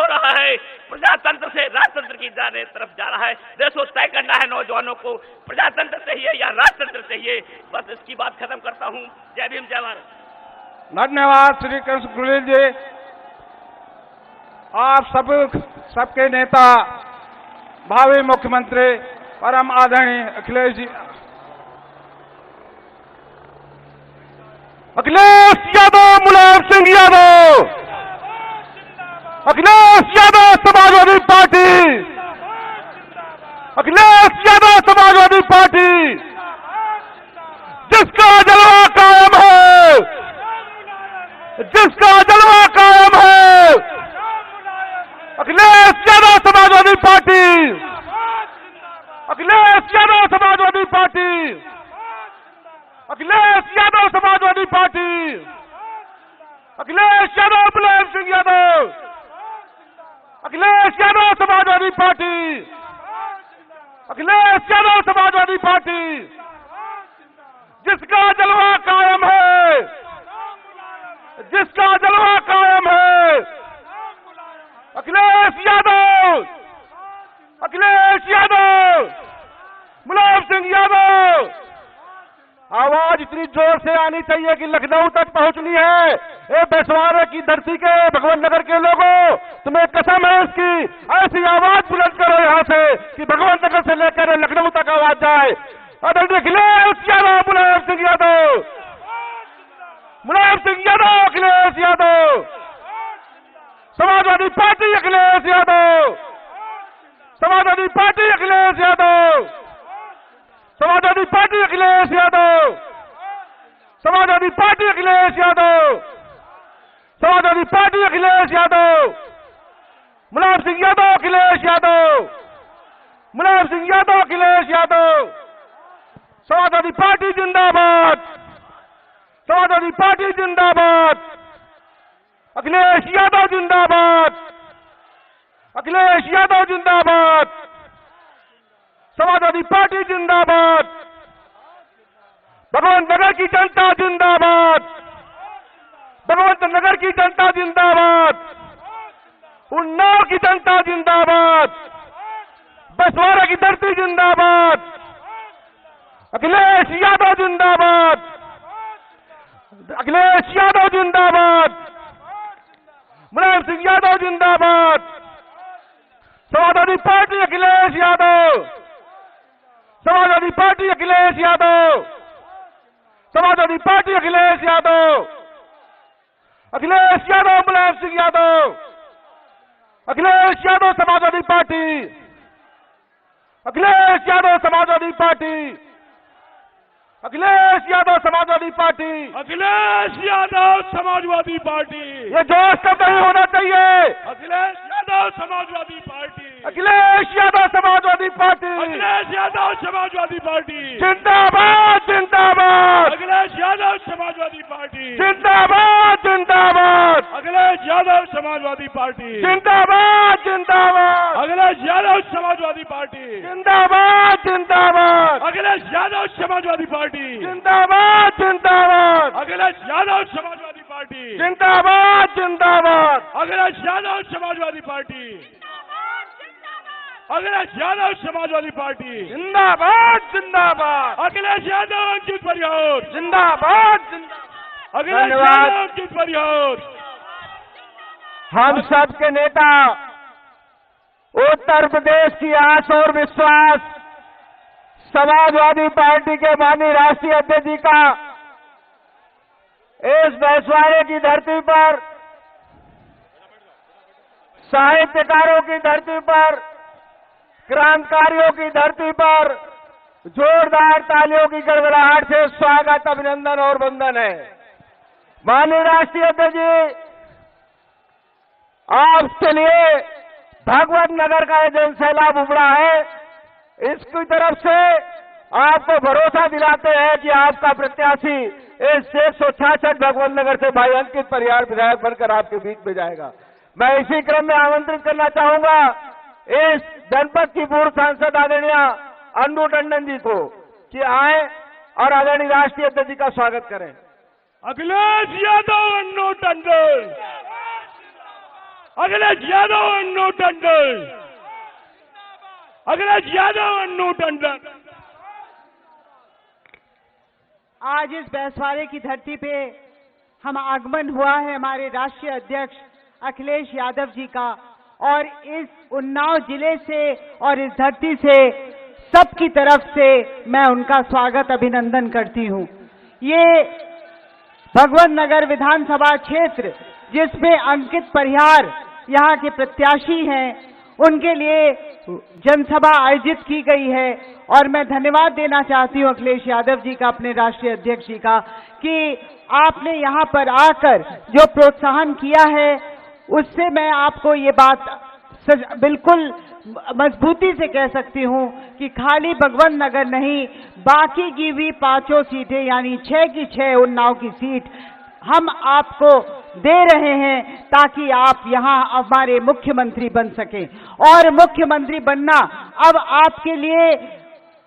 हो रहा है, प्रजातंत्र से राजतंत्र की तरफ जा रहा है। देश को तय करना है नौजवानों को, प्रजातंत्र चाहिए या राजतंत्र चाहिए। बस इसकी बात खत्म करता हूँ। जय भीम, जय भारत। धन्यवाद श्री कृष्ण गुलेल जी। आप सबके नेता भावी मुख्यमंत्री परम आदरणीय अखिलेश यादव, मुलायम सिंह यादव, अखिलेश यादव समाजवादी पार्टी, अखिलेश यादव समाजवादी पार्टी, जिसका जलवा कायम है, जिसका जलवा कायम है, Akhilesh Yadav Samajwadi Party, Akhilesh Yadav Samajwadi Party, Akhilesh Yadav Samajwadi Party, Akhilesh Yadav, Mulayam Singh Yadav, Akhilesh Yadav Samajwadi Party, Akhilesh Yadav Samajwadi Party, जिसका जलवा कायम है, जिसका जलवा कायम है, अखिलेश यादव, अखिलेश यादव, मुलायम सिंह यादव। आवाज इतनी जोर से आनी चाहिए कि लखनऊ तक पहुंचनी है। ए बेसवारे की धरती के भगवान नगर के लोगों, तुम्हें कसम है इसकी, ऐसी आवाज बुलंद करो यहां से कि भगवान नगर से लेकर लखनऊ तक आवाज जाए। Akhilesh Yadav, Mulayam Singh Yadav, Mulayam Singh Yadav, Akhilesh Yadav, Samajwadi Party Akhilesh Yadav, Samajwadi Party Akhilesh Yadav, Samajwadi Party Akhilesh Yadav, Samajwadi Party Akhilesh Yadav, Samajwadi Party Akhilesh Yadav, Mulayam Singh Yadav, Akhilesh Yadav, Mulayam Singh Yadav, Akhilesh Yadav, Samajwadi Party जिंदाबाद, समाजवादी पार्टी जिंदाबाद, अखिलेश यादव जिंदाबाद, अखिलेश यादव जिंदाबाद, समाजवादी पार्टी जिंदाबाद, भगवंत नगर की जनता जिंदाबाद, भगवंत नगर की जनता जिंदाबाद, उन्नाव की जनता जिंदाबाद, बसवाड़ा की धरती जिंदाबाद, अखिलेश यादव जिंदाबाद, अखिलेश यादव जिंदाबाद, मुलायम सिंह यादव जिंदाबाद, Samajwadi Party Akhilesh Yadav, Samajwadi Party Akhilesh Yadav, Samajwadi Party Akhilesh Yadav, Akhilesh Yadav, Mulayam Singh Yadav, Akhilesh Yadav Samajwadi Party, Akhilesh Yadav Samajwadi Party, Akhilesh Yadav Samajwadi Party, Akhilesh Yadav Samajwadi Party. ये जोश कब नहीं होना चाहिए। Akhilesh Yadav Samajwadi Party, Akhilesh Yadav Samajwadi Party, Akhilesh Yadav Samajwadi Party, जिंदाबाद जिंदाबाद, अखिलेश यादव समाजवादी पार्टी, जिंदाबाद जिंदाबाद, अखिलेश यादव समाजवादी पार्टी, जिंदाबाद जिंदाबाद, अखिलेश यादव समाजवादी पार्टी, जिंदाबाद जिंदाबाद, अखिलेश यादव समाजवादी पार्टी, जिंदाबाद जिंदाबाद, अखिलेश यादव समाजवादी पार्टी, जिंदाबाद जिंदाबाद, अखिलेश यादव समाजवादी पार्टी, अखिलेश यादव समाजवादी पार्टी, जिंदाबाद जिंदाबाद, अखिलेश यादव अंकित परिहार, जिंदाबाद अखिलेश यादव अंकित परिहार। हम सब के नेता उत्तर प्रदेश की आस और विश्वास समाजवादी पार्टी के माननीय राष्ट्रीय अध्यक्ष जी का इस बैसवाड़े की धरती पर, साहित्यकारों की धरती पर, क्रांतिकारियों की धरती पर जोरदार तालियों की गड़गड़ाहट से स्वागत, अभिनंदन और वंदन है। माननीय राष्ट्रीय अध्यक्ष जी, आपके लिए भगवत नगर का जन सैलाब उमड़ा है, इसकी तरफ से आपको भरोसा दिलाते हैं कि आपका प्रत्याशी इस 166 भगवत नगर से भाई अंकित परिहार विधायक बनकर आपके बीच में जाएगा। मैं इसी क्रम में आमंत्रित करना चाहूंगा इस जनपद की पूर्व सांसद आदरणीय अन्नू टंडन जी को कि आए और आदरणीय राष्ट्रीय अध्यक्ष जी का स्वागत करें। अखिलेश यादव, अन्नू टंडन, अखिलेश यादव अन्नू टंडन, अखिलेश यादव अन्नू टंडन। आज इस बैसवाड़े की धरती पे हम आगमन हुआ है हमारे राष्ट्रीय अध्यक्ष अखिलेश यादव जी का, और इस उन्नाव जिले से और इस धरती से सबकी तरफ से मैं उनका स्वागत अभिनंदन करती हूँ। ये भगवत नगर विधानसभा क्षेत्र जिसमें अंकित परिहार यहाँ के प्रत्याशी हैं, उनके लिए जनसभा आयोजित की गई है, और मैं धन्यवाद देना चाहती हूँ अखिलेश यादव जी का, अपने राष्ट्रीय अध्यक्ष जी का, कि आपने यहाँ पर आकर जो प्रोत्साहन किया है उससे मैं आपको ये बात बिल्कुल मजबूती से कह सकती हूँ कि खाली भगवत नगर नहीं, बाकी की भी 5 सीटें यानी 6 की 6 उन्नाव की सीट हम आपको दे रहे हैं ताकि आप यहाँ हमारे मुख्यमंत्री बन सकें। और मुख्यमंत्री बनना अब आपके लिए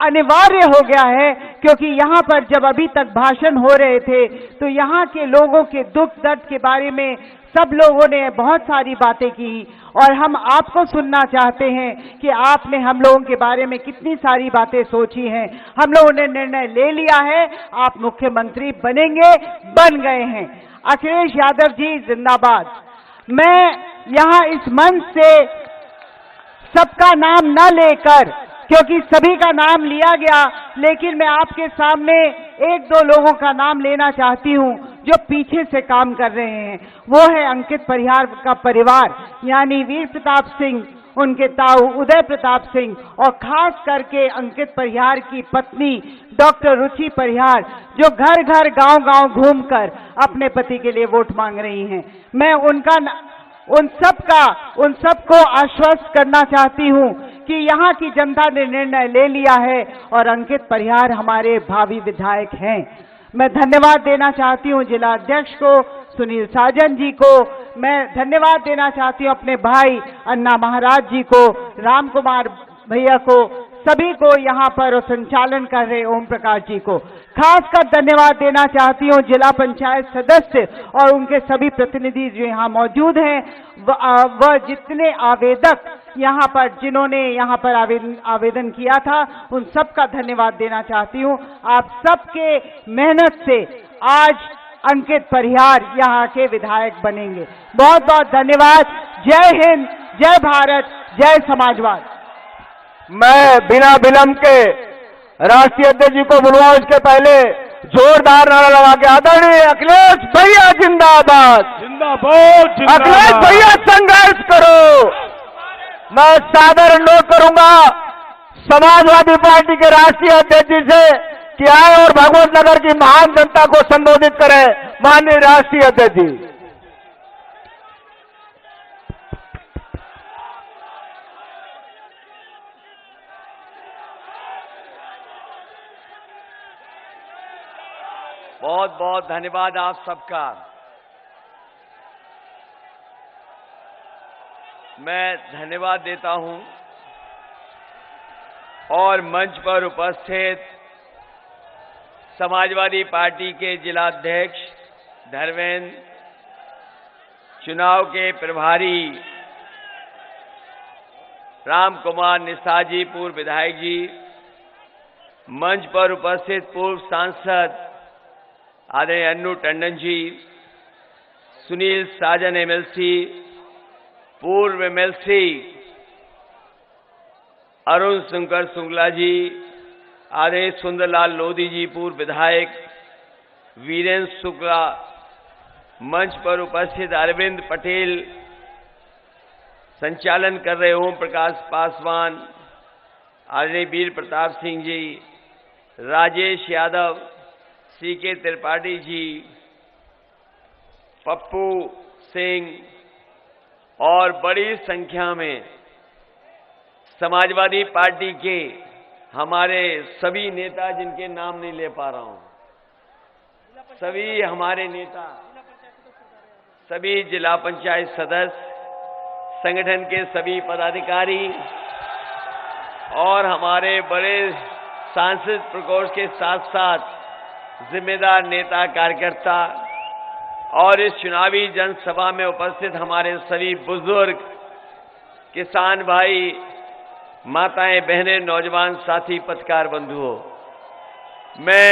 अनिवार्य हो गया है, क्योंकि यहाँ पर जब अभी तक भाषण हो रहे थे तो यहाँ के लोगों के दुख दर्द के बारे में सब लोगों ने बहुत सारी बातें की, और हम आपको सुनना चाहते हैं कि आपने हम लोगों के बारे में कितनी सारी बातें सोची हैं। हम लोगों ने निर्णय ले लिया है, आप मुख्यमंत्री बनेंगे, बन गए हैं। अखिलेश यादव जी जिंदाबाद। मैं यहाँ इस मंच से सबका नाम न लेकर, क्योंकि सभी का नाम लिया गया, लेकिन मैं आपके सामने 1-2 लोगों का नाम लेना चाहती हूं जो पीछे से काम कर रहे हैं। वो है अंकित परिहार का परिवार, यानी वीर प्रताप सिंह, उनके ताऊ उदय प्रताप सिंह, और खास करके अंकित परिहार की पत्नी डॉक्टर रुचि परिहार, जो घर घर गांव गांव घूमकर अपने पति के लिए वोट मांग रही हैं। मैं उन सबको आश्वस्त करना चाहती हूं कि यहाँ की जनता ने निर्णय ले लिया है और अंकित परिहार हमारे भावी विधायक हैं। मैं धन्यवाद देना चाहती हूँ जिला अध्यक्ष को, सुनील साजन जी को। मैं धन्यवाद देना चाहती हूँ अपने भाई अन्ना महाराज जी को, राम कुमार भैया को, सभी को यहाँ पर संचालन कर रहे ओम प्रकाश जी को। खासकर धन्यवाद देना चाहती हूँ जिला पंचायत सदस्य और उनके सभी प्रतिनिधि जो यहाँ मौजूद हैं, वह जितने आवेदक यहाँ पर जिन्होंने यहाँ पर आवेदन किया था, उन सबका धन्यवाद देना चाहती हूँ। आप सबके मेहनत से आज अंकित परिहार यहाँ के विधायक बनेंगे। बहुत बहुत धन्यवाद। जय हिंद, जय भारत, जय समाजवाद। मैं बिना विलंब के राष्ट्रीय अध्यक्ष जी को बुलवाऊं, इसके पहले जोरदार नारा लगा के आदरणीय अखिलेश भैया जिंदाबाद, जिंदाबाद, अखिलेश भैया संघर्ष करो। मैं सादर अनुरोध करूंगा समाजवादी पार्टी के राष्ट्रीय अध्यक्ष जी से कि आए और भगवत नगर की महान जनता को संबोधित करें। माननीय राष्ट्रीय अध्यक्ष जी। बहुत बहुत धन्यवाद आप सबका। मैं धन्यवाद देता हूं और मंच पर उपस्थित समाजवादी पार्टी के जिलाध्यक्ष धर्मेंद्र, चुनाव के प्रभारी राम कुमार निस्तार जी, पूर्व विधायक जी, मंच पर उपस्थित पूर्व सांसद आदरणीय अन्नू टंडन जी, सुनील साजन एमएलसी, पूर्व एमएलसी अरुण शंकर शुक्ला जी, आदरणीय सुंदरलाल लोधी जी, पूर्व विधायक वीरेंद्र शुक्ला, मंच पर उपस्थित अरविंद पटेल, संचालन कर रहे ओम प्रकाश पासवान, आदरणीय वीर प्रताप सिंह जी, राजेश यादव, सीके त्रिपाठी जी, पप्पू सिंह और बड़ी संख्या में समाजवादी पार्टी के हमारे सभी नेता, जिनके नाम नहीं ले पा रहा हूं, सभी हमारे नेता, सभी जिला पंचायत सदस्य, संगठन के सभी पदाधिकारी और हमारे बड़े सांसद प्रकोष्ठ के साथ साथ जिम्मेदार नेता कार्यकर्ता और इस चुनावी जनसभा में उपस्थित हमारे सभी बुजुर्ग, किसान भाई, माताएं, बहनें, नौजवान साथी, पत्रकार बंधुओं, मैं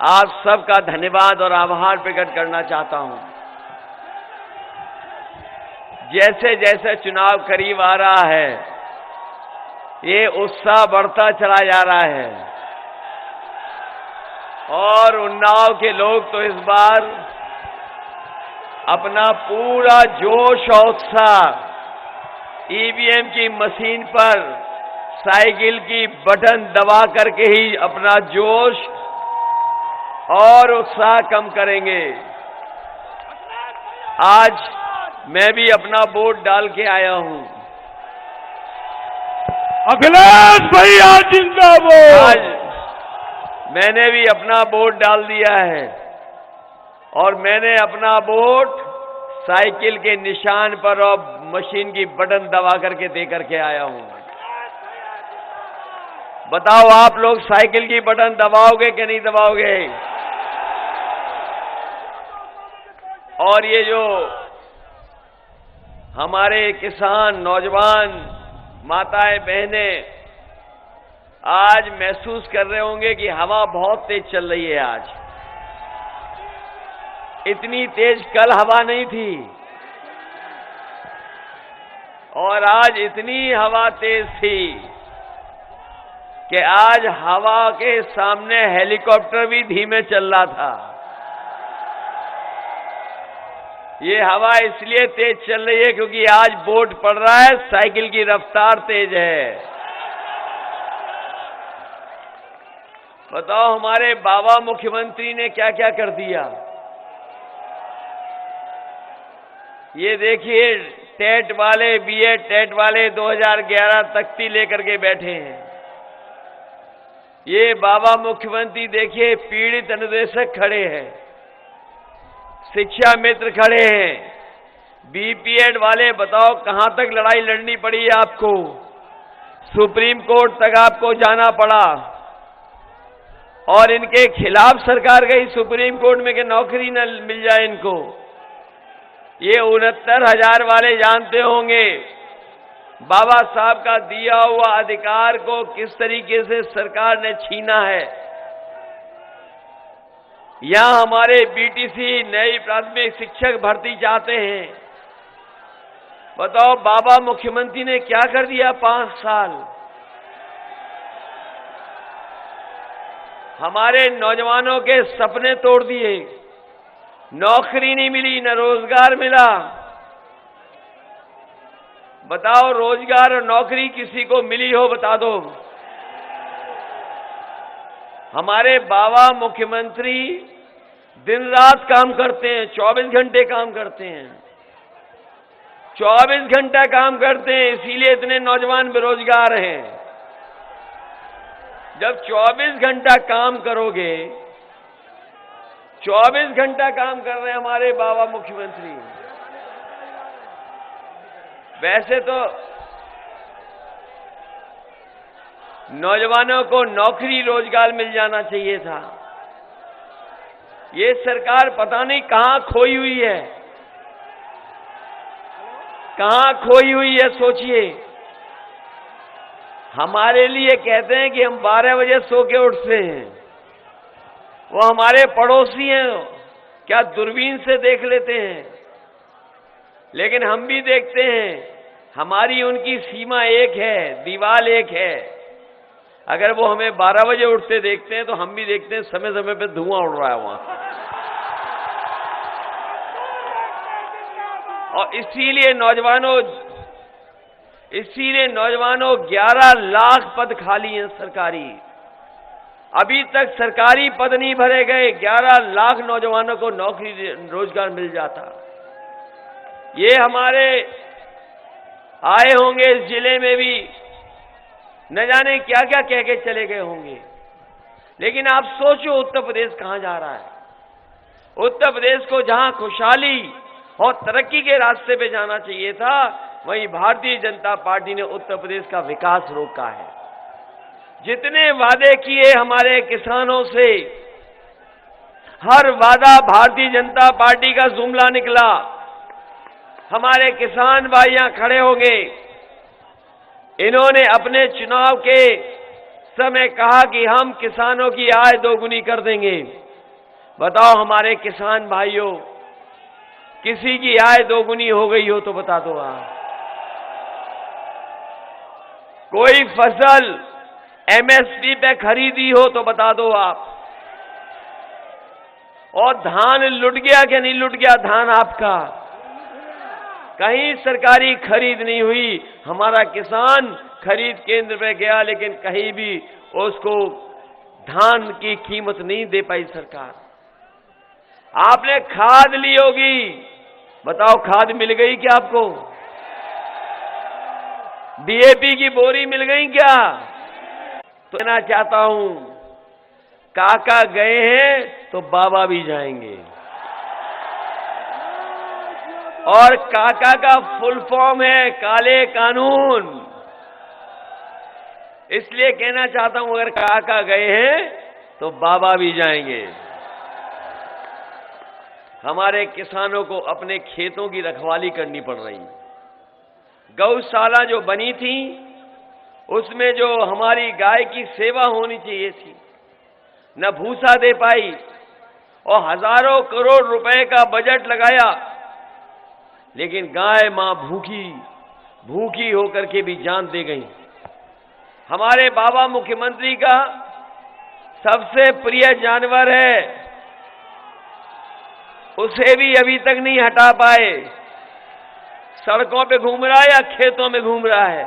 आप सबका धन्यवाद और आभार प्रकट करना चाहता हूं। जैसे जैसे चुनाव करीब आ रहा है, ये उत्साह बढ़ता चला जा रहा है और उन्नाव के लोग तो इस बार अपना पूरा जोश और उत्साह ईवीएम की मशीन पर साइकिल की बटन दबा करके ही अपना जोश और उत्साह कम करेंगे। आज मैं भी अपना वोट डाल के आया हूं। अखिलेश भैया जिंदाबाद। आज मैंने भी अपना वोट डाल दिया है और मैंने अपना वोट साइकिल के निशान पर और मशीन की बटन दबा करके दे करके आया हूं। बताओ, आप लोग साइकिल की बटन दबाओगे कि नहीं दबाओगे? और ये जो हमारे किसान, नौजवान, माताएं, बहनें आज महसूस कर रहे होंगे कि हवा बहुत तेज चल रही है। आज इतनी तेज कल हवा नहीं थी और आज इतनी हवा तेज थी कि आज हवा के सामने हेलीकॉप्टर भी धीमे चल रहा था। ये हवा इसलिए तेज चल रही है क्योंकि आज वोट पड़ रहा है, साइकिल की रफ्तार तेज है। बताओ, हमारे बाबा मुख्यमंत्री ने क्या क्या कर दिया। ये देखिए, टेट वाले, बीएड टेट वाले 2011 तख्ती लेकर के बैठे हैं। ये बाबा मुख्यमंत्री देखिए, पीड़ित अनुदेशक खड़े हैं, शिक्षा मित्र खड़े हैं, बीपीएड वाले। बताओ, कहां तक लड़ाई लड़नी पड़ी है आपको? सुप्रीम कोर्ट तक आपको जाना पड़ा और इनके खिलाफ सरकार गई सुप्रीम कोर्ट में कि नौकरी न मिल जाए इनको। ये 69,000 वाले जानते होंगे बाबा साहब का दिया हुआ अधिकार को किस तरीके से सरकार ने छीना है। यहां हमारे बीटीसी नई प्राथमिक शिक्षक भर्ती चाहते हैं। बताओ, बाबा मुख्यमंत्री ने क्या कर दिया 5 साल? हमारे नौजवानों के सपने तोड़ दिए, नौकरी नहीं मिली, न रोजगार मिला। बताओ, रोजगार और नौकरी किसी को मिली हो बता दो। हमारे बाबा मुख्यमंत्री दिन रात काम करते हैं, 24 घंटे काम करते हैं, 24 घंटा काम करते हैं, इसीलिए इतने नौजवान बेरोजगार हैं। जब 24 घंटा काम करोगे, 24 घंटा काम कर रहे हैं हमारे बाबा मुख्यमंत्री। वैसे तो नौजवानों को नौकरी रोजगार मिल जाना चाहिए था। ये सरकार पता नहीं कहां खोई हुई है, कहां खोई हुई है। सोचिए, हमारे लिए कहते हैं कि हम 12 बजे सो के उठते हैं, वो हमारे पड़ोसी हैं, क्या दूरबीन से देख लेते हैं। लेकिन हम भी देखते हैं, हमारी उनकी सीमा एक है, दीवार एक है। अगर वो हमें 12 बजे उठते देखते हैं तो हम भी देखते हैं समय समय पे धुआं उड़ रहा है वहां। और इसीलिए नौजवानों 11 लाख पद खाली हैं सरकारी। अभी तक सरकारी पद नहीं भरे गए, 11 लाख नौजवानों को नौकरी रोजगार मिल जाता। ये हमारे आए होंगे इस जिले में भी, न जाने क्या क्या कह के चले गए होंगे। लेकिन आप सोचो, उत्तर प्रदेश कहां जा रहा है। उत्तर प्रदेश को जहां खुशहाली और तरक्की के रास्ते पे जाना चाहिए था, वहीं भारतीय जनता पार्टी ने उत्तर प्रदेश का विकास रोका है। जितने वादे किए हमारे किसानों से, हर वादा भारतीय जनता पार्टी का जुमला निकला। हमारे किसान भाई यहां खड़े होंगे, इन्होंने अपने चुनाव के समय कहा कि हम किसानों की आय दोगुनी कर देंगे। बताओ हमारे किसान भाइयों, किसी की आय दोगुनी हो गई हो तो बता दो आप। कोई फसल एमएसपी पे खरीदी हो तो बता दो आप। और धान लुट गया कि नहीं लुट गया धान आपका? कहीं सरकारी खरीद नहीं हुई। हमारा किसान खरीद केंद्र पे गया लेकिन कहीं भी उसको धान की कीमत नहीं दे पाई सरकार। आपने खाद ली होगी, बताओ खाद मिल गई क्या आपको? डीएपी की बोरी मिल गई क्या? तो कहना चाहता हूं, काका गए हैं तो बाबा भी जाएंगे। और काका का फुल फॉर्म है काले कानून। इसलिए कहना चाहता हूं, अगर काका गए हैं तो बाबा भी जाएंगे। हमारे किसानों को अपने खेतों की रखवाली करनी पड़ रही। गौशाला जो बनी थी उसमें जो हमारी गाय की सेवा होनी चाहिए थी, न भूसा दे पाई और हजारों करोड़ रुपए का बजट लगाया, लेकिन गाय मां भूखी होकर के भी जान दे गई। हमारे बाबा मुख्यमंत्री का सबसे प्रिय जानवर है, उसे भी अभी तक नहीं हटा पाए। सड़कों पे घूम रहा है या खेतों में घूम रहा है?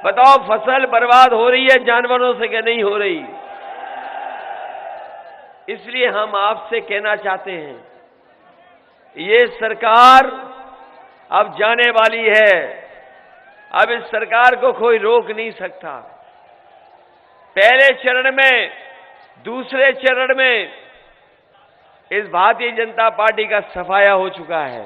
बताओ फसल बर्बाद हो रही है जानवरों से क्या नहीं हो रही? इसलिए हम आपसे कहना चाहते हैं, ये सरकार अब जाने वाली है। अब इस सरकार को कोई रोक नहीं सकता। पहले चरण में, दूसरे चरण में इस भारतीय जनता पार्टी का सफाया हो चुका है।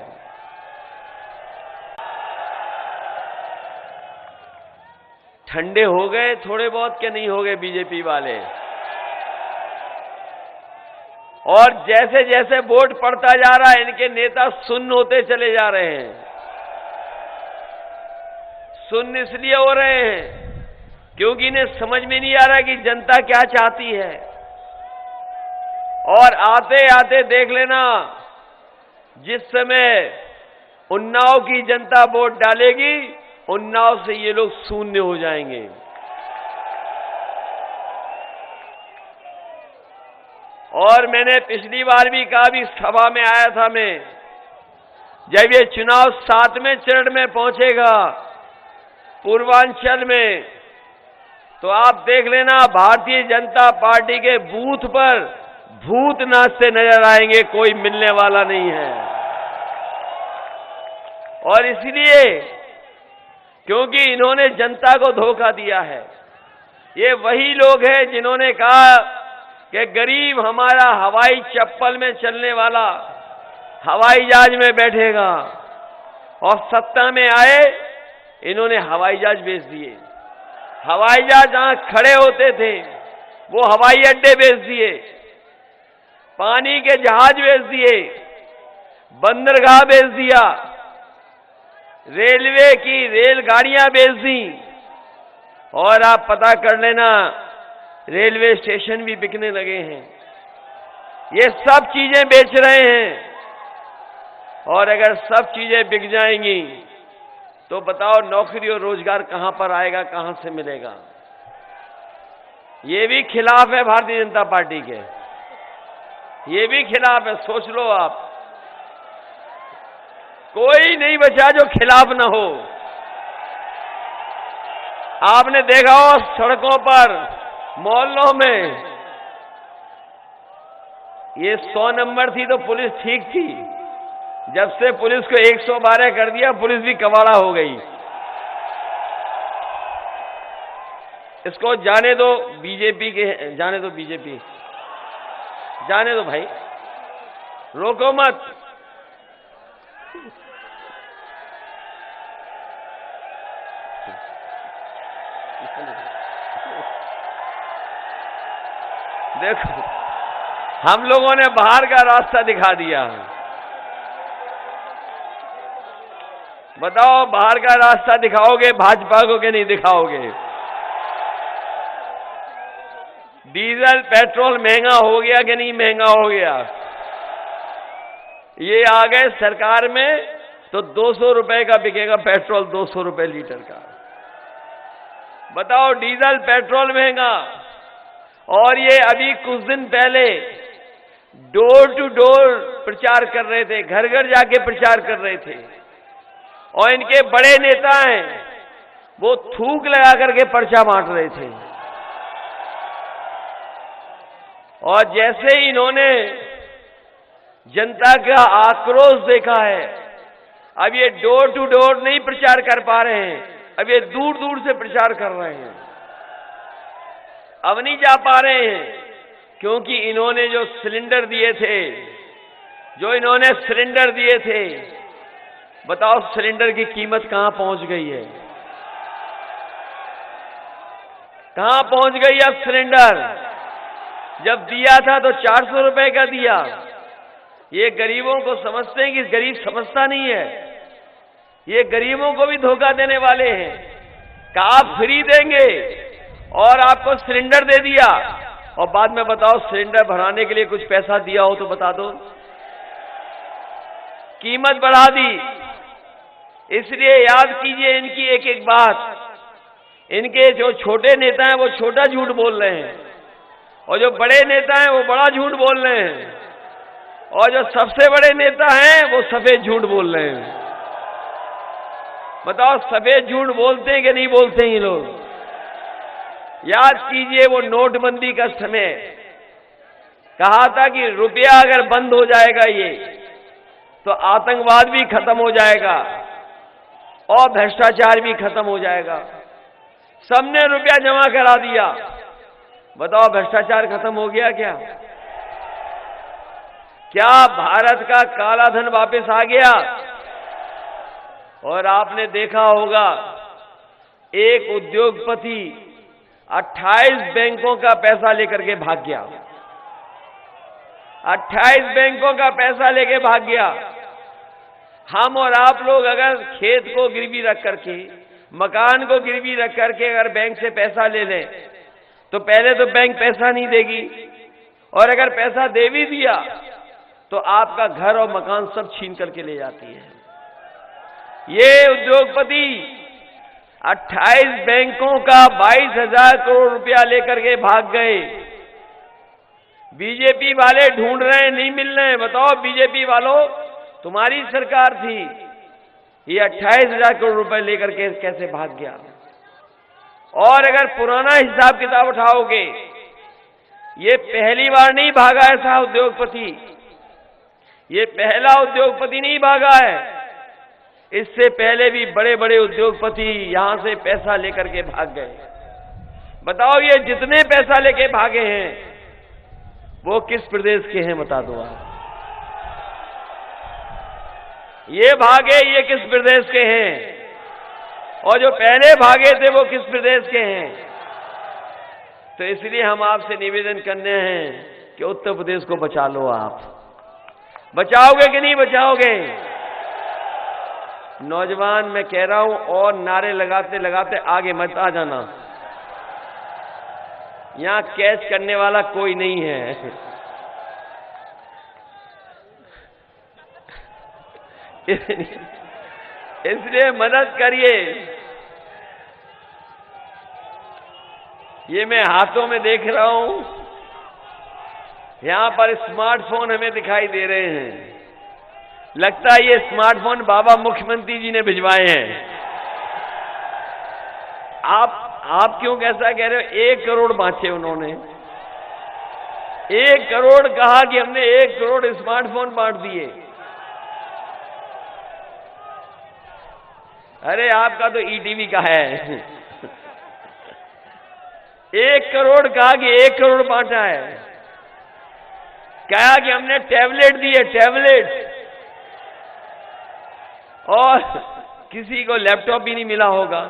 ठंडे हो गए थोड़े बहुत क्या नहीं हो गए बीजेपी वाले? और जैसे जैसे वोट पड़ता जा रहा है इनके नेता सुन्न होते चले जा रहे हैं। सुन्न इसलिए हो रहे हैं क्योंकि इन्हें समझ में नहीं आ रहा कि जनता क्या चाहती है। और आते आते देख लेना, जिस समय उन्नाव की जनता वोट डालेगी, उन्नाव से ये लोग शून्य हो जाएंगे। और मैंने पिछली बार भी कहा, भी सभा में आया था मैं, जब ये चुनाव 7वें चरण में पहुंचेगा पूर्वांचल में, तो आप देख लेना भारतीय जनता पार्टी के बूथ पर भूत नाचते नजर आएंगे, कोई मिलने वाला नहीं है। और इसलिए क्योंकि इन्होंने जनता को धोखा दिया है। ये वही लोग हैं जिन्होंने कहा कि गरीब हमारा हवाई चप्पल में चलने वाला हवाई जहाज में बैठेगा, और सत्ता में आए इन्होंने हवाई जहाज बेच दिए। हवाई जहाज जहां खड़े होते थे वो हवाई अड्डे बेच दिए, पानी के जहाज बेच दिए, बंदरगाह बेच दिया, रेलवे की रेलगाड़ियां बेच दी, और आप पता कर लेना रेलवे स्टेशन भी बिकने लगे हैं। ये सब चीजें बेच रहे हैं। और अगर सब चीजें बिक जाएंगी तो बताओ नौकरी और रोजगार कहां पर आएगा, कहां से मिलेगा? ये भी खिलाफ है भारतीय जनता पार्टी के, ये भी खिलाफ है। सोच लो आप, कोई नहीं बचा जो खिलाफ ना हो। आपने देखा हो सड़कों पर, मोहल्लों में, ये 100 नंबर थी तो पुलिस ठीक थी, जब से पुलिस को 112 कर दिया पुलिस भी कबाड़ा हो गई। इसको जाने दो बीजेपी के, जाने दो बीजेपी, जाने दो भाई, रोको मत। देखो हम लोगों ने बाहर का रास्ता दिखा दिया। बताओ बाहर का रास्ता दिखाओगे भाजपा को कि नहीं दिखाओगे? डीजल पेट्रोल महंगा हो गया कि नहीं महंगा हो गया? ये आ गए सरकार में तो 200 रुपए का बिकेगा पेट्रोल, 200 रुपए लीटर का। बताओ डीजल पेट्रोल महंगा। और ये अभी कुछ दिन पहले डोर टू डोर प्रचार कर रहे थे, घर घर जाके प्रचार कर रहे थे। और इनके बड़े नेता हैं वो थूक लगा करके पर्चा बांट रहे थे। और जैसे ही इन्होंने जनता का आक्रोश देखा है, अब ये डोर टू डोर नहीं प्रचार कर पा रहे हैं, अब ये दूर दूर से प्रचार कर रहे हैं। अब नहीं जा पा रहे हैं क्योंकि इन्होंने जो सिलेंडर दिए थे, बताओ सिलेंडर की कीमत कहां पहुंच गई है? कहां पहुंच गई अब सिलेंडर? जब दिया था तो 400 रुपए का दिया। ये गरीबों को समझते हैं कि गरीब समझता नहीं है। ये गरीबों को भी धोखा देने वाले हैं कि आप फ्री देंगे और आपको सिलेंडर दे दिया और बाद में बताओ सिलेंडर भराने के लिए कुछ पैसा दिया हो तो बता दो। कीमत बढ़ा दी। इसलिए याद कीजिए इनकी एक एक बात। इनके जो छोटे नेता हैं वो छोटा झूठ बोल रहे हैं और जो बड़े नेता हैं वो बड़ा झूठ बोल रहे हैं और जो सबसे बड़े नेता हैं वो सफेद झूठ बोल रहे हैं। बताओ सफेद झूठ बोलते हैं कि नहीं बोलते हैं ये लोग? याद कीजिए वो नोटबंदी का समय कहा था कि रुपया अगर बंद हो जाएगा ये तो आतंकवाद भी खत्म हो जाएगा और भ्रष्टाचार भी खत्म हो जाएगा। सबने रुपया जमा करा दिया। बताओ भ्रष्टाचार खत्म हो गया क्या? क्या भारत का काला धन वापस आ गया? और आपने देखा होगा एक उद्योगपति 28 बैंकों का पैसा लेकर के भाग गया। 28 बैंकों का पैसा लेके भाग गया। हम और आप लोग अगर खेत को गिरवी रख करके, मकान को गिरवी रख करके अगर बैंक से पैसा ले लें तो पहले तो बैंक पैसा नहीं देगी और अगर पैसा दे भी दिया तो आपका घर और मकान सब छीन करके ले जाती है। ये उद्योगपति 28 बैंकों का 22,000 करोड़ रुपया लेकर के भाग गए। बीजेपी वाले ढूंढ रहे हैं, नहीं मिल रहे हैं। बताओ बीजेपी वालों तुम्हारी सरकार थी, ये 28,000 करोड़ रुपए लेकर के कैसे भाग गया? और अगर पुराना हिसाब किताब उठाओगे, ये पहली बार नहीं भागा ऐसा उद्योगपति, ये पहला उद्योगपति नहीं भागा है। इससे पहले भी बड़े बड़े उद्योगपति यहां से पैसा लेकर के भाग गए। बताओ ये जितने पैसा लेके भागे हैं वो किस प्रदेश के हैं? बता दो आप। ये भागे ये किस प्रदेश के हैं? और जो पहले भागे थे वो किस प्रदेश के हैं? तो इसलिए हम आपसे निवेदन करने हैं कि उत्तर प्रदेश को बचा लो। आप बचाओगे कि नहीं बचाओगे? नौजवान मैं कह रहा हूं और नारे लगाते लगाते आगे मत आ जाना। यहां कैच करने वाला कोई नहीं है। इसलिए मदद करिए। ये मैं हाथों में देख रहा हूं, यहां पर स्मार्टफोन हमें दिखाई दे रहे हैं। लगता है ये स्मार्टफोन बाबा मुख्यमंत्री जी ने भिजवाए हैं। आप क्यों कैसा कह रहे हो? 1 करोड़ बांटे उन्होंने। 1 करोड़ कहा कि हमने 1 करोड़ स्मार्टफोन बांट दिए। अरे आपका तो ईटीवी का है। 1 करोड़ कहा कि 1 करोड़ बांटा है। कहा कि हमने टैबलेट दिए, टैबलेट, और किसी को लैपटॉप भी नहीं मिला होगा।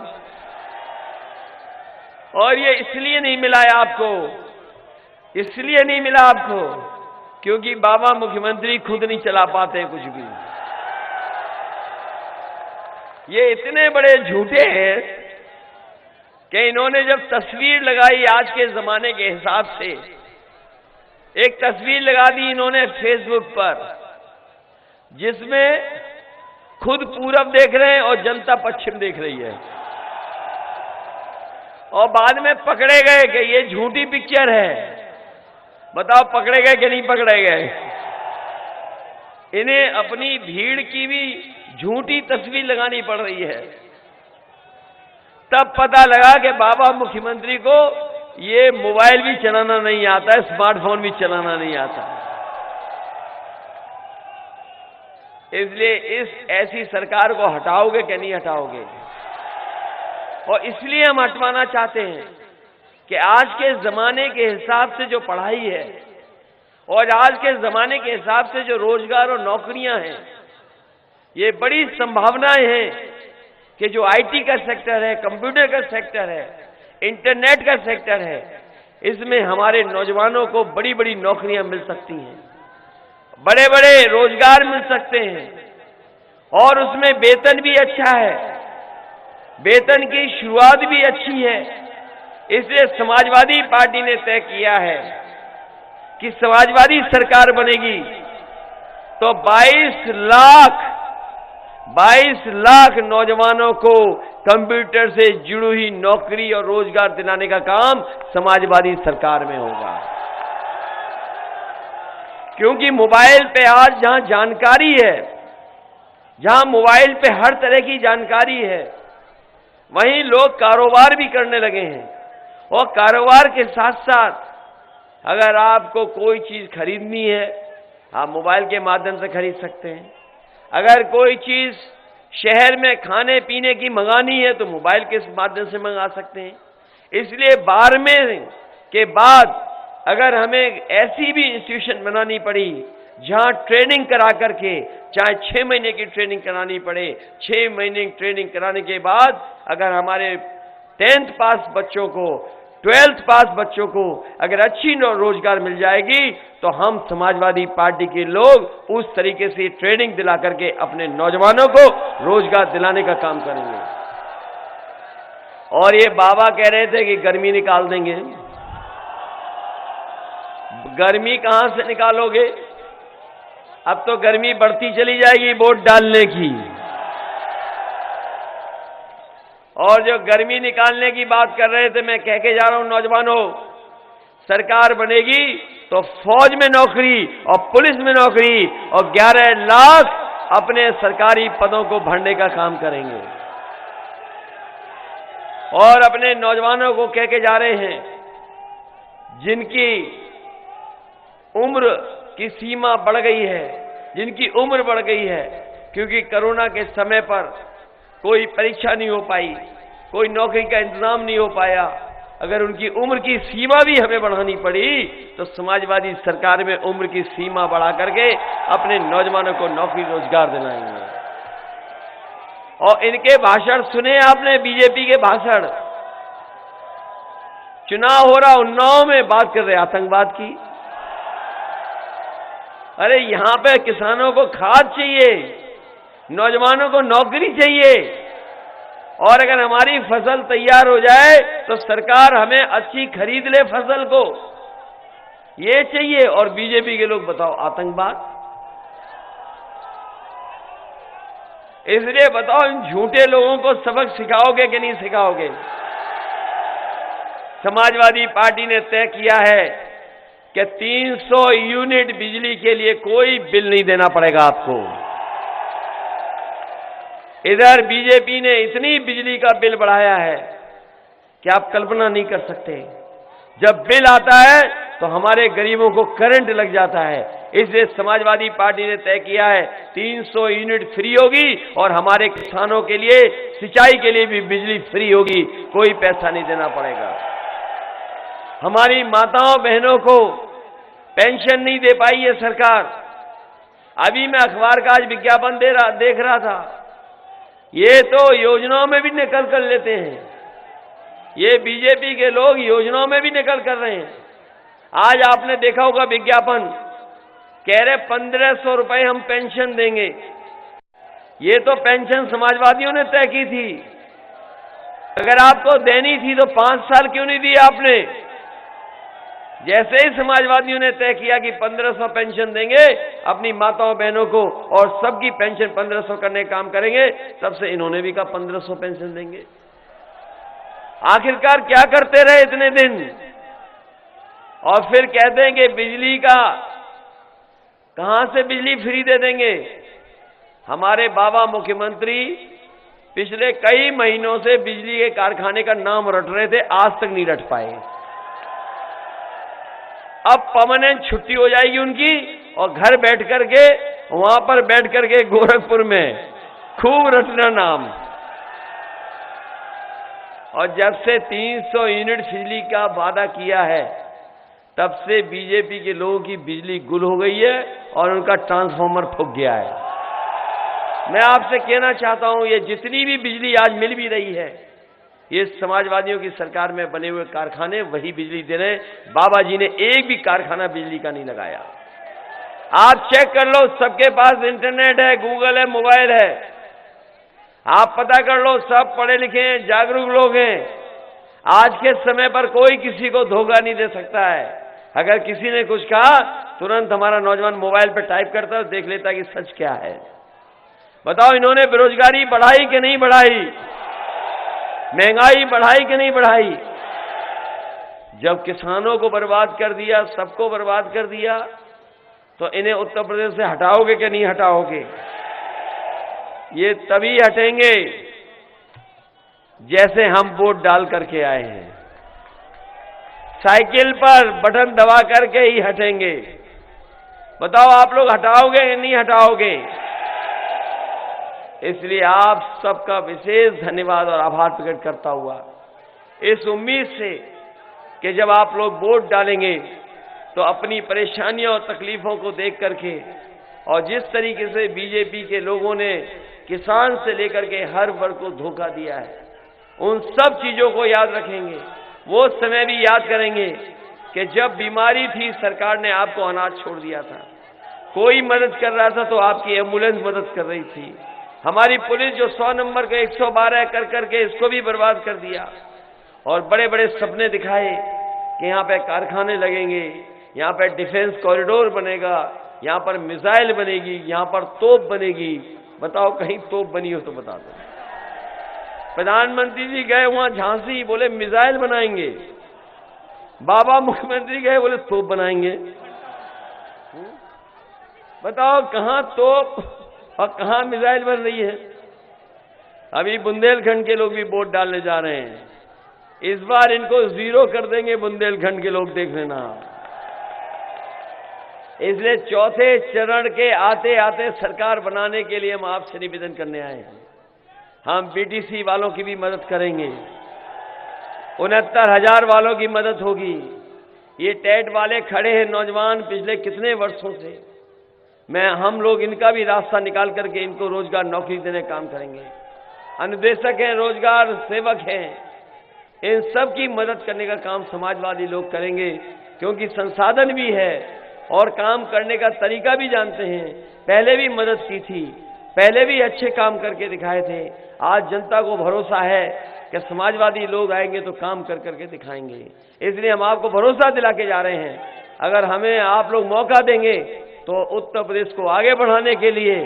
और ये इसलिए नहीं मिला है आपको, इसलिए नहीं मिला आपको क्योंकि बाबा मुख्यमंत्री खुद नहीं चला पाते हैं कुछ भी। ये इतने बड़े झूठे हैं कि इन्होंने जब तस्वीर लगाई आज के जमाने के हिसाब से, एक तस्वीर लगा दी इन्होंने फेसबुक पर जिसमें खुद पूरब देख रहे हैं और जनता पश्चिम देख रही है, और बाद में पकड़े गए कि ये झूठी पिक्चर है। बताओ पकड़े गए कि नहीं पकड़े गए? इन्हें अपनी भीड़ की भी झूठी तस्वीर लगानी पड़ रही है। तब पता लगा कि बाबा मुख्यमंत्री को ये मोबाइल भी चलाना नहीं आता है, स्मार्टफोन भी चलाना नहीं आता। इसलिए इस ऐसी सरकार को हटाओगे कि नहीं हटाओगे? और इसलिए हम हटवाना चाहते हैं कि आज के जमाने के हिसाब से जो पढ़ाई है और आज के जमाने के हिसाब से जो रोजगार और नौकरियां हैं, ये बड़ी संभावनाएं हैं कि जो आईटी का सेक्टर है, कंप्यूटर का सेक्टर है, इंटरनेट का सेक्टर है, इसमें हमारे नौजवानों को बड़ी बड़ी नौकरियां मिल सकती हैं, बड़े बड़े रोजगार मिल सकते हैं, और उसमें वेतन भी अच्छा है, वेतन की शुरुआत भी अच्छी है। इसलिए समाजवादी पार्टी ने तय किया है कि समाजवादी सरकार बनेगी तो 22 लाख नौजवानों को कंप्यूटर से जुड़ी हुई नौकरी और रोजगार दिलाने का काम समाजवादी सरकार में होगा। क्योंकि मोबाइल पे आज जहां जानकारी है, जहां मोबाइल पे हर तरह की जानकारी है, वहीं लोग कारोबार भी करने लगे हैं। और कारोबार के साथ साथ अगर आपको कोई चीज खरीदनी है, आप मोबाइल के माध्यम से खरीद सकते हैं। अगर कोई चीज शहर में खाने पीने की मंगानी है तो मोबाइल के माध्यम से मंगा सकते हैं। इसलिए बारहवीं के बाद अगर हमें ऐसी भी इंस्टीट्यूशन बनानी पड़ी जहां ट्रेनिंग करा करके, चाहे 6 महीने की ट्रेनिंग करानी पड़े, 6 महीने की ट्रेनिंग कराने के बाद अगर हमारे 10th पास बच्चों को, 12th पास बच्चों को अगर अच्छी रोजगार मिल जाएगी तो हम समाजवादी पार्टी के लोग उस तरीके से ट्रेनिंग दिला करके अपने नौजवानों को रोजगार दिलाने का काम करेंगे। और ये बाबा कह रहे थे कि गर्मी निकाल देंगे। गर्मी कहां से निकालोगे? अब तो गर्मी बढ़ती चली जाएगी वोट डालने की। और जो गर्मी निकालने की बात कर रहे थे, मैं कह के जा रहा हूं नौजवानों, सरकार बनेगी तो फौज में नौकरी और पुलिस में नौकरी और 11 लाख अपने सरकारी पदों को भरने का काम करेंगे। और अपने नौजवानों को कह के जा रहे हैं जिनकी उम्र की सीमा बढ़ गई है, जिनकी उम्र बढ़ गई है, क्योंकि कोरोना के समय पर कोई परीक्षा नहीं हो पाई, कोई नौकरी का इंतजाम नहीं हो पाया, अगर उनकी उम्र की सीमा भी हमें बढ़ानी पड़ी तो समाजवादी सरकार में उम्र की सीमा बढ़ा करके अपने नौजवानों को नौकरी रोजगार दिलाएंगे। और इनके भाषण सुने आपने? बीजेपी के भाषण। चुनाव हो रहा उन्नाव में बात कर रहे आतंकवाद की। अरे यहां पे किसानों को खाद चाहिए, नौजवानों को नौकरी चाहिए, और अगर हमारी फसल तैयार हो जाए तो सरकार हमें अच्छी खरीद ले फसल को, ये चाहिए। और बीजेपी के लोग बताओ आतंकवाद। इसलिए बताओ इन झूठे लोगों को सबक सिखाओगे कि नहीं सिखाओगे? समाजवादी पार्टी ने तय किया है कि 300 यूनिट बिजली के लिए कोई बिल नहीं देना पड़ेगा आपको। इधर बीजेपी ने इतनी बिजली का बिल बढ़ाया है कि आप कल्पना नहीं कर सकते। जब बिल आता है तो हमारे गरीबों को करंट लग जाता है। इसलिए समाजवादी पार्टी ने तय किया है 300 यूनिट फ्री होगी और हमारे किसानों के लिए सिंचाई के लिए भी बिजली फ्री होगी, कोई पैसा नहीं देना पड़ेगा। हमारी माताओं बहनों को पेंशन नहीं दे पाई है सरकार। अभी मैं अखबार का आज विज्ञापन देख रहा था, ये तो योजनाओं में भी नकल कर लेते हैं। ये बीजेपी के लोग योजनाओं में भी नकल कर रहे हैं। आज आपने देखा होगा विज्ञापन कह रहे 1500 रुपए हम पेंशन देंगे। ये तो पेंशन समाजवादियों ने तय की थी। अगर आपको देनी थी तो 5 साल क्यों नहीं दी आपने? जैसे ही समाजवादियों ने तय किया कि 1500 पेंशन देंगे अपनी माताओं बहनों को और सबकी पेंशन 1500 करने का काम करेंगे, तब से इन्होंने भी कहा 1500 पेंशन देंगे। आखिरकार क्या करते रहे इतने दिन? और फिर कहते हैं कि बिजली का कहां से बिजली फ्री दे देंगे। हमारे बाबा मुख्यमंत्री पिछले कई महीनों से बिजली के कारखाने का नाम रट रहे थे, आज तक नहीं रट पाए। अब परमानेंट छुट्टी हो जाएगी उनकी और घर बैठ करके वहां पर बैठ करके गोरखपुर में खूब रटना नाम। और जब से 300 यूनिट बिजली का वादा किया है तब से बीजेपी के लोगों की बिजली गुल हो गई है और उनका ट्रांसफार्मर फूक गया है। मैं आपसे कहना चाहता हूं, ये जितनी भी बिजली आज मिल भी रही है, ये समाजवादियों की सरकार में बने हुए कारखाने वही बिजली दे रहे हैं। बाबा जी ने एक भी कारखाना बिजली का नहीं लगाया। आप चेक कर लो, सबके पास इंटरनेट है, गूगल है, मोबाइल है, आप पता कर लो, सब पढ़े लिखे हैं, जागरूक लोग हैं। आज के समय पर कोई किसी को धोखा नहीं दे सकता है। अगर किसी ने कुछ कहा तुरंत हमारा नौजवान मोबाइल पर टाइप करता है, देख लेता है कि सच क्या है। बताओ, इन्होंने बेरोजगारी बढ़ाई कि नहीं बढ़ाई? महंगाई बढ़ाई कि नहीं बढ़ाई? जब किसानों को बर्बाद कर दिया, सबको बर्बाद कर दिया, तो इन्हें उत्तर प्रदेश से हटाओगे कि नहीं हटाओगे? ये तभी हटेंगे जैसे हम वोट डाल करके आए हैं। साइकिल पर बटन दबा करके ही हटेंगे। बताओ, आप लोग हटाओगे कि नहीं हटाओगे? इसलिए आप सबका विशेष धन्यवाद और आभार प्रकट करता हुआ, इस उम्मीद से कि जब आप लोग वोट डालेंगे तो अपनी परेशानियों और तकलीफों को देख करके, और जिस तरीके से बीजेपी के लोगों ने किसान से लेकर के हर वर्ग को धोखा दिया है, उन सब चीजों को याद रखेंगे। वो समय भी याद करेंगे कि जब बीमारी थी सरकार ने आपको अनाज छोड़ दिया था, कोई मदद कर रहा था तो आपकी एम्बुलेंस मदद कर रही थी। हमारी पुलिस जो 100 नंबर का 112 कर करके इसको भी बर्बाद कर दिया, और बड़े बड़े सपने दिखाए कि यहाँ पे कारखाने लगेंगे, यहाँ पे डिफेंस कॉरिडोर बनेगा, यहाँ पर मिसाइल बनेगी, यहाँ पर तोप बनेगी। बताओ, कहीं तोप बनी हो तो बता दो। प्रधानमंत्री जी गए वहां झांसी, बोले मिसाइल बनाएंगे। बाबा मुख्यमंत्री गए, बोले तोप बनाएंगे। बताओ, कहां तोप और कहां मिसाइल बन रही है? अभी बुंदेलखंड के लोग भी वोट डालने जा रहे हैं। इस बार इनको 0 कर देंगे बुंदेलखंड के लोग, देख लेना। इसलिए चौथे चरण के आते आते सरकार बनाने के लिए हम आपसे निवेदन करने आए हैं। हम बीटीसी वालों की भी मदद करेंगे, 69,000 वालों की मदद होगी। ये टेट वाले खड़े हैं नौजवान पिछले कितने वर्षों से, हम लोग इनका भी रास्ता निकाल करके इनको रोजगार नौकरी देने का काम करेंगे। अनुदेशक हैं, रोजगार सेवक हैं, इन सब की मदद करने का काम समाजवादी लोग करेंगे, क्योंकि संसाधन भी है और काम करने का तरीका भी जानते हैं। पहले भी मदद की थी, पहले भी अच्छे काम करके दिखाए थे। आज जनता को भरोसा है कि समाजवादी लोग आएंगे तो काम कर करके दिखाएंगे। इसलिए हम आपको भरोसा दिला के जा रहे हैं, अगर हमें आप लोग मौका देंगे तो उत्तर प्रदेश को आगे बढ़ाने के लिए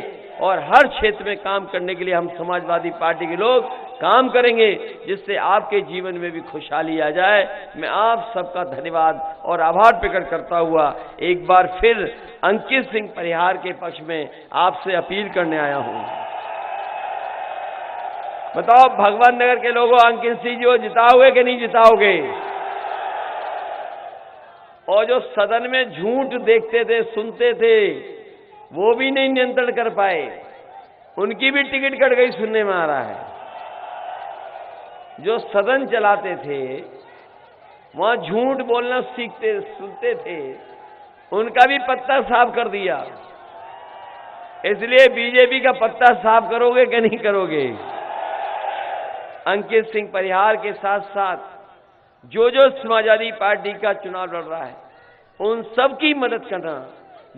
और हर क्षेत्र में काम करने के लिए हम समाजवादी पार्टी के लोग काम करेंगे, जिससे आपके जीवन में भी खुशहाली आ जाए। मैं आप सबका धन्यवाद और आभार प्रकट करता हुआ एक बार फिर अंकित सिंह परिहार के पक्ष में आपसे अपील करने आया हूं। बताओ, भगवान नगर के लोगों, अंकित सिंह जी को जिताओगे कि नहीं जिताओगे? और जो सदन में झूठ देखते थे, सुनते थे, वो भी नहीं नियंत्रण कर पाए, उनकी भी टिकट कट गई, सुनने में आ रहा है। जो सदन चलाते थे, वहां झूठ बोलना सीखते सुनते थे, उनका भी पत्ता साफ कर दिया। इसलिए बीजेपी का पत्ता साफ करोगे कि नहीं करोगे? अंकित सिंह परिहार के साथ साथ जो समाजवादी पार्टी का चुनाव लड़ रहा है, उन सब की मदद करना,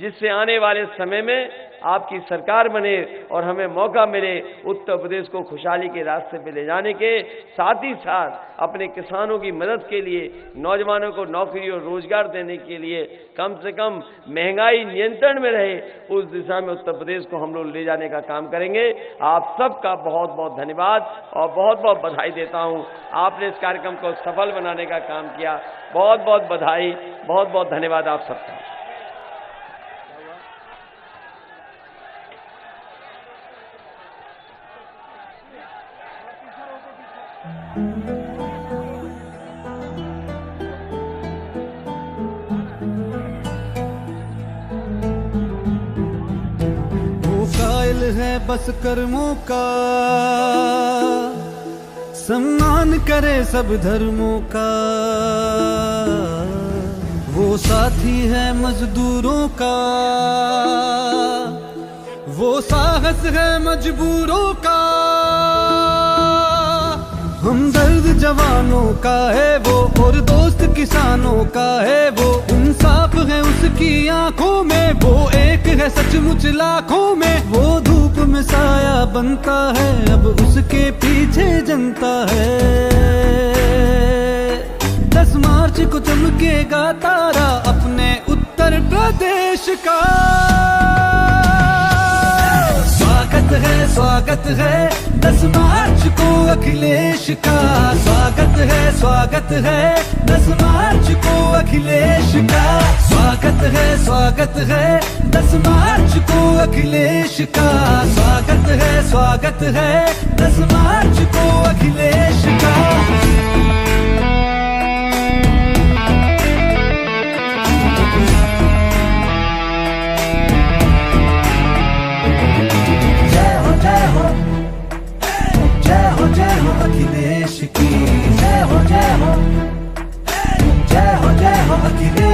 जिससे आने वाले समय में आपकी सरकार बने और हमें मौका मिले उत्तर प्रदेश को खुशहाली के रास्ते पे ले जाने के, साथ ही साथ अपने किसानों की मदद के लिए, नौजवानों को नौकरी और रोजगार देने के लिए, कम से कम महंगाई नियंत्रण में रहे, उस दिशा में उत्तर प्रदेश को हम लोग ले जाने का काम करेंगे। आप सबका बहुत बहुत धन्यवाद और बहुत बहुत बधाई देता हूं। आपने इस कार्यक्रम को सफल बनाने का काम किया, बहुत बहुत बधाई, बहुत बहुत धन्यवाद आप सबका। वो कायल है बस कर्मों का, सम्मान करे सब धर्मों का। वो साथी है मजदूरों का, वो साहस है मजबूरों का। हमदर्द जवानों का है वो, और दोस्त किसानों का है वो। इंसाफ है उसकी आंखों में, वो एक है सचमुच लाखों में। वो धूप में साया बनता है, अब उसके पीछे जनता है। 10 मार्च को चमकेगा तारा अपने उत्तर प्रदेश का। स्वागत है 10 मार्च को अखिलेश का। स्वागत है 10 मार्च को अखिलेश का। स्वागत है 10 मार्च को अखिलेश का। स्वागत है 10 मार्च को अखिलेश का। जय हो अखिलेश की, जय हो अखिलेश।